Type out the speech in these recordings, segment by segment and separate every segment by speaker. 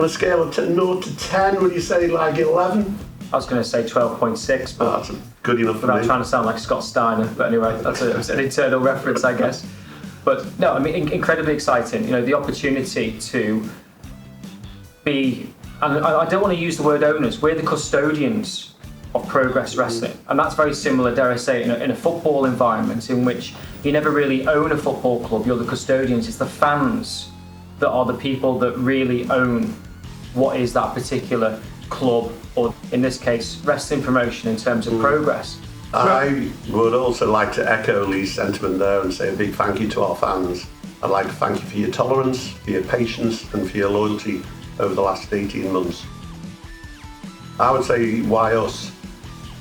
Speaker 1: a scale of 0 to 10, would you say like 11?
Speaker 2: I was going to say 12.6, but
Speaker 1: that's good enough for me.
Speaker 2: Without trying to sound like Scott Steiner, but anyway, that's an internal reference, I guess. But no, I mean, incredibly exciting. You know, the opportunity to be, and I don't want to use the word owners, we're the custodians of Progress Wrestling. And that's very similar, dare I say, in a football environment in which you never really own a football club, you're the custodians. It's the fans that are the people that really own what is that particular club, or in this case, wrestling promotion in terms of Progress.
Speaker 1: I would also like to echo Lee's sentiment there and say a big thank you to our fans. I'd like to thank you for your tolerance, for your patience and for your loyalty over the last 18 months. I would say, why us?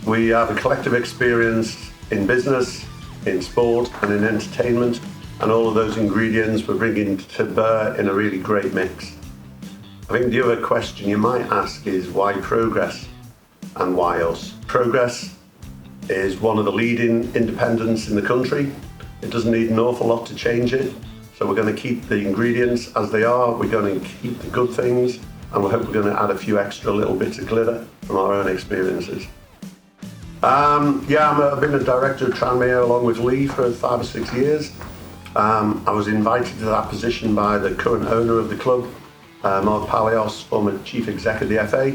Speaker 1: We have a collective experience in business, in sport and in entertainment, and all of those ingredients we're bringing to bear in a really great mix. I think the other question you might ask is why Progress and why us? Progress is one of the leading independents in the country. It doesn't need an awful lot to change it. So we're going to keep the ingredients as they are. We're going to keep the good things, and we hope we're going to add a few extra little bits of glitter from our own experiences. I've been a director of Tranmere along with Lee for 5 or 6 years. I was invited to that position by the current owner of the club, Mark Palios, former chief exec of the FA.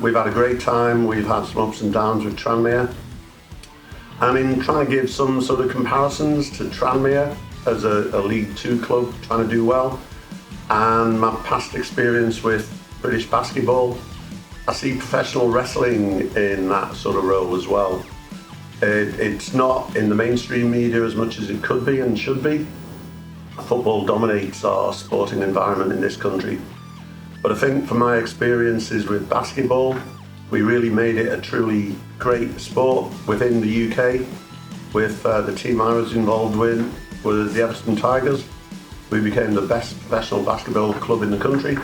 Speaker 1: We've had a great time. We've had some ups and downs with Tranmere. And in trying to give some sort of comparisons to Tranmere as a League 2 club trying to do well, and my past experience with British basketball, I see professional wrestling in that sort of role as well. It's not in the mainstream media as much as it could be and should be. Football dominates our sporting environment in this country. But I think from my experiences with basketball, we really made it a truly great sport within the UK. With the team I was involved with was the Everton Tigers. We became the best professional basketball club in the country.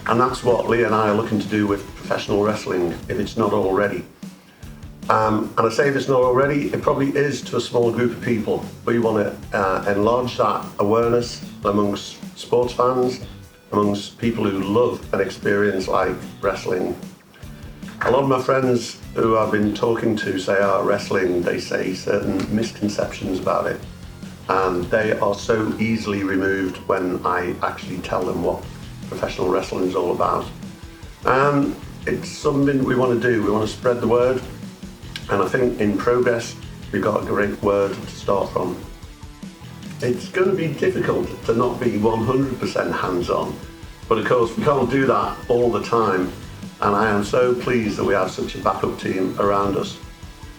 Speaker 1: And that's what Lee and I are looking to do with professional wrestling, if it's not already. And I say if it's not already, it probably is to a small group of people. We want to enlarge that awareness amongst sports fans, amongst people who love an experience like wrestling. A lot of my friends who I've been talking to say, wrestling, they say certain misconceptions about it. And they are so easily removed when I actually tell them what professional wrestling is all about. And it's something we want to do. We want to spread the word. And I think in Progress, we've got a great word to start from. It's going to be difficult to not be 100% hands-on. But of course, we can't do that all the time. And I am so pleased that we have such a backup team around us.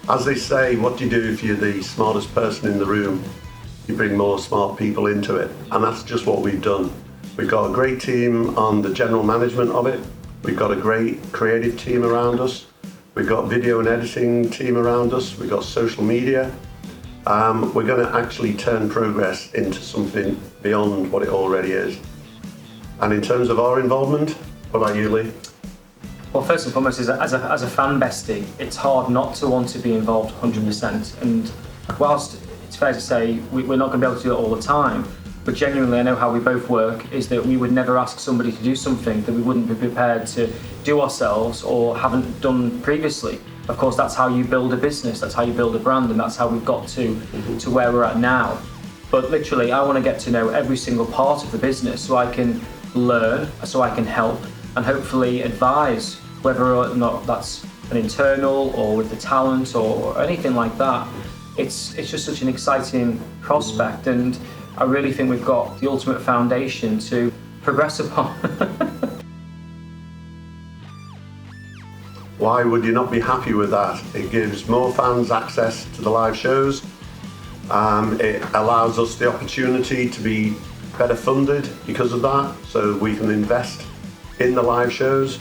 Speaker 1: As they say, what do you do if you're the smartest person in the room? You bring more smart people into it. And that's just what we've done. We've got a great team on the general management of it. We've got a great creative team around us. We've got video and editing team around us. We've got social media. We're going to actually turn Progress into something beyond what it already is. And in terms of our involvement, what about you, Lee?
Speaker 2: Well, first and foremost, as a fan bestie, it's hard not to want to be involved 100%. And whilst it's fair to say we're not going to be able to do it all the time, but genuinely I know how we both work is that we would never ask somebody to do something that we wouldn't be prepared to do ourselves or haven't done previously. Of course, that's how you build a business, that's how you build a brand, and that's how we've got to where we're at now. But literally, I want to get to know every single part of the business so I can learn, so I can help, and hopefully advise, whether or not that's an internal or with the talent or anything like that. It's just such an exciting prospect, and I really think we've got the ultimate foundation to progress upon.
Speaker 1: Why would you not be happy with that? It gives more fans access to the live shows. It allows us the opportunity to be better funded because of that, so we can invest in the live shows.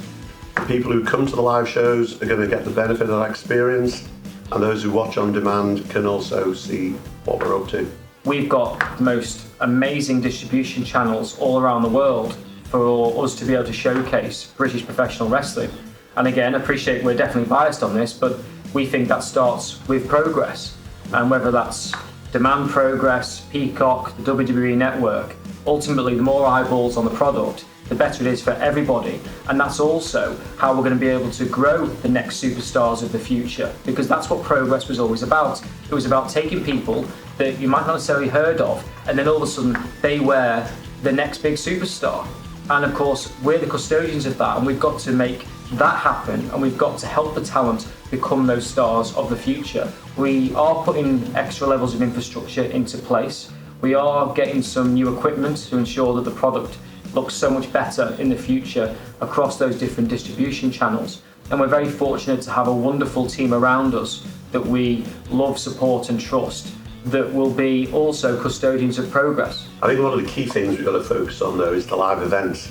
Speaker 1: People who come to the live shows are going to get the benefit of that experience, and those who watch on demand can also see what we're up to.
Speaker 2: We've got the most amazing distribution channels all around the world for us to be able to showcase British professional wrestling. And again, I appreciate we're definitely biased on this, but we think that starts with Progress. And whether that's Demand Progress, Peacock, the WWE Network, ultimately the more eyeballs on the product the better it is for everybody. And that's also how we're going to be able to grow the next superstars of the future, because that's what Progress was always about. It was about taking people that you might not necessarily heard of, and then all of a sudden they were the next big superstar. And of course, we're the custodians of that, and we've got to make that happen, and we've got to help the talent become those stars of the future. We are putting extra levels of infrastructure into place. We are getting some new equipment to ensure that the product looks so much better in the future across those different distribution channels. And we're very fortunate to have a wonderful team around us that we love, support and trust, that will be also custodians of Progress.
Speaker 1: I think one of the key things we've got to focus on though is the live events.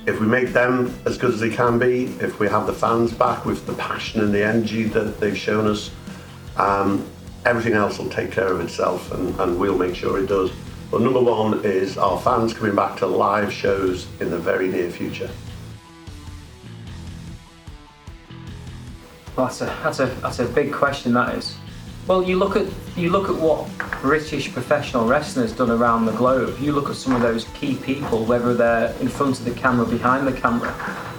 Speaker 1: If we make them as good as they can be, if we have the fans back with the passion and the energy that they've shown us, everything else will take care of itself, and we'll make sure it does. But number one is our fans coming back to live shows in the very near future.
Speaker 2: Well, that's a big question, that is. Well, you look at what British professional wrestling has done around the globe. You look at some of those key people, whether they're in front of the camera, behind the camera,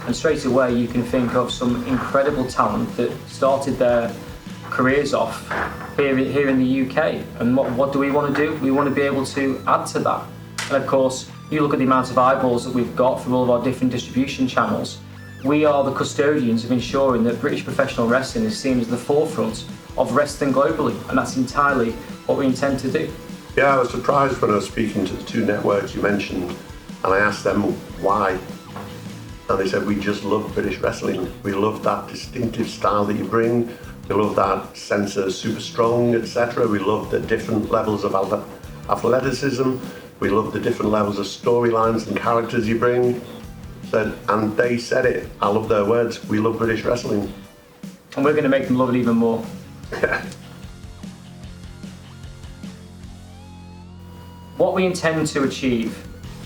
Speaker 2: and straight away you can think of some incredible talent that started their careers off here in the UK. And what do we want to do? We want to be able to add to that. And of course, you look at the amount of eyeballs that we've got from all of our different distribution channels. We are the custodians of ensuring that British professional wrestling is seen as the forefront of wrestling globally, and that's entirely what we intend to do.
Speaker 1: Yeah, I was surprised when I was speaking to the two networks you mentioned, and I asked them why, and they said, we just love British wrestling. We love that distinctive style that you bring. We love that sense of super strong, etc. We love the different levels of athleticism. We love the different levels of storylines and characters you bring. And they said it, I love their words, we love British wrestling.
Speaker 2: And we're going to make them love it even more. What we intend to achieve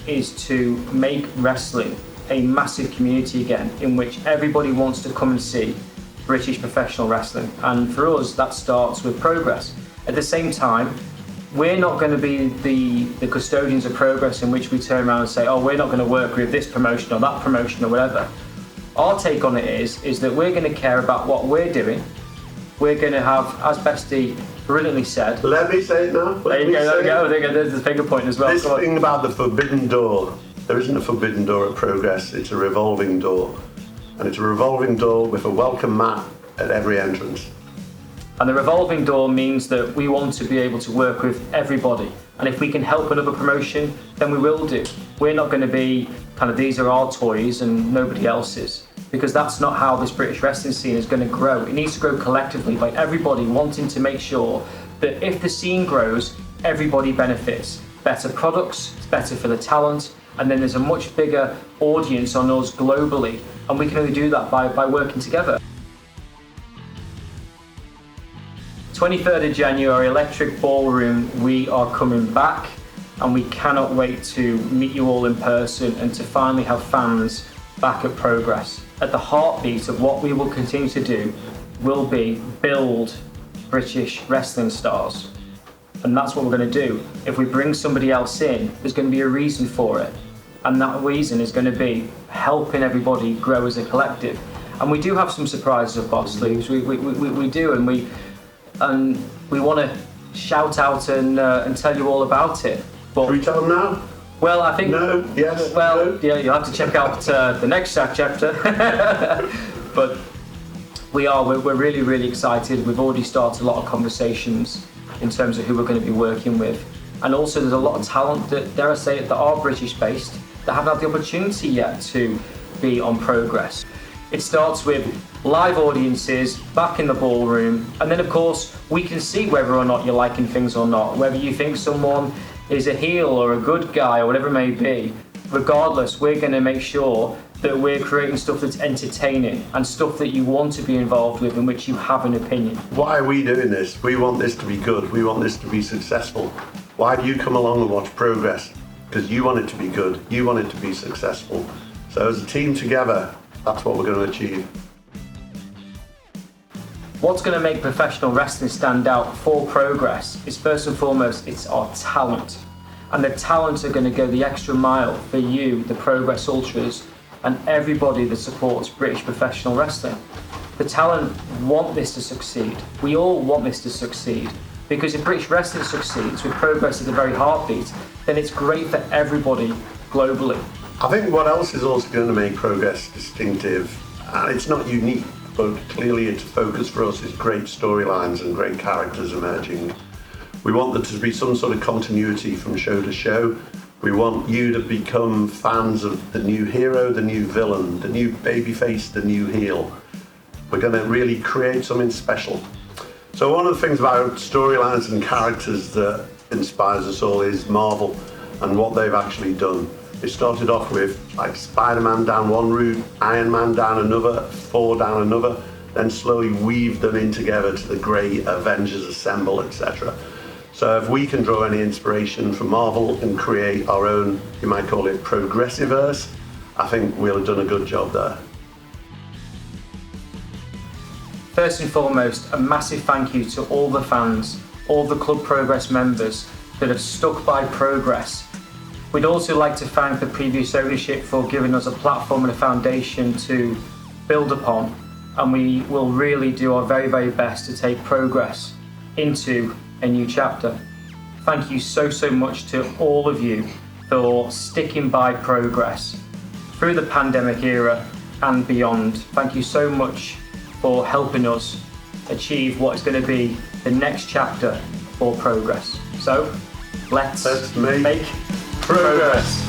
Speaker 2: is to make wrestling a massive community again, in which everybody wants to come and see British professional wrestling. And for us, that starts with Progress. At the same time, we're not going to be the custodians of Progress in which we turn around and say, oh, we're not going to work with this promotion or that promotion or whatever. Our take on it is that we're going to care about what we're doing. We're going to have, as Best Lee brilliantly said...
Speaker 1: Let me say it now.
Speaker 2: There you go. There's the finger point as well.
Speaker 1: This thing about the forbidden door, there isn't a forbidden door at Progress, it's a revolving door. And it's a revolving door with a welcome mat at every entrance.
Speaker 2: And the revolving door means that we want to be able to work with everybody. And if we can help another promotion, then we will do. We're not going to be kind of, these are our toys and nobody else's. Because that's not how this British wrestling scene is going to grow. It needs to grow collectively by everybody wanting to make sure that if the scene grows, everybody benefits. Better products, it's better for the talent, and then there's a much bigger audience on us globally. And we can only do that by working together. 23rd of January, Electric Ballroom, we are coming back, and we cannot wait to meet you all in person and to finally have fans back at Progress. At the heartbeat of what we will continue to do will be build British wrestling stars. And that's what we're going to do. If we bring somebody else in, there's going to be a reason for it. And that reason is going to be helping everybody grow as a collective. And we do have some surprises up our sleeves. We do, and we want to shout out and tell you all about it. But
Speaker 1: should we tell them now?
Speaker 2: Well, I think...
Speaker 1: No, yes,
Speaker 2: well,
Speaker 1: no.
Speaker 2: Yeah, you'll have to check out the next chapter. But we're really, really excited. We've already started a lot of conversations in terms of who we're going to be working with. And also there's a lot of talent that, dare I say it, that are British based, that haven't had the opportunity yet to be on Progress. It starts with live audiences back in the ballroom, and then of course we can see whether or not you're liking things or not, whether you think someone is a heel or a good guy or whatever it may be. Regardless, we're going to make sure that we're creating stuff that's entertaining and stuff that you want to be involved with, in which you have an opinion.
Speaker 1: Why are we doing this? We want this to be good. We want this to be successful. Why do you come along and watch Progress? Because you want it to be good. You want it to be successful. So as a team together, that's what we're going to achieve.
Speaker 2: What's going to make professional wrestling stand out for Progress is, first and foremost, it's our talent. And the talent are going to go the extra mile for you, the Progress Ultras, and everybody that supports British professional wrestling. The talent want this to succeed. We all want this to succeed, because if British wrestling succeeds with Progress at the very heartbeat, then it's great for everybody globally.
Speaker 1: I think what else is also going to make Progress distinctive, and it's not unique, but clearly its focus for us is great storylines and great characters emerging. We want there to be some sort of continuity from show to show. We want you to become fans of the new hero, the new villain, the new babyface, the new heel. We're going to really create something special. So one of the things about storylines and characters that inspires us all is Marvel and what they've actually done. It started off with like Spider-Man down one route, Iron Man down another, Thor down another, then slowly weaved them in together to the great Avengers Assemble, etc. So if we can draw any inspiration from Marvel and create our own, you might call it Progressiverse, I think we'll have done a good job there.
Speaker 2: First and foremost, a massive thank you to all the fans, all the Club Progress members that have stuck by Progress. We'd also like to thank the previous ownership for giving us a platform and a foundation to build upon, and we will really do our very, very best to take Progress into a new chapter. Thank you so much to all of you for sticking by Progress through the pandemic era and beyond. Thank you so much for helping us achieve what is going to be the next chapter for Progress. So let's make progress.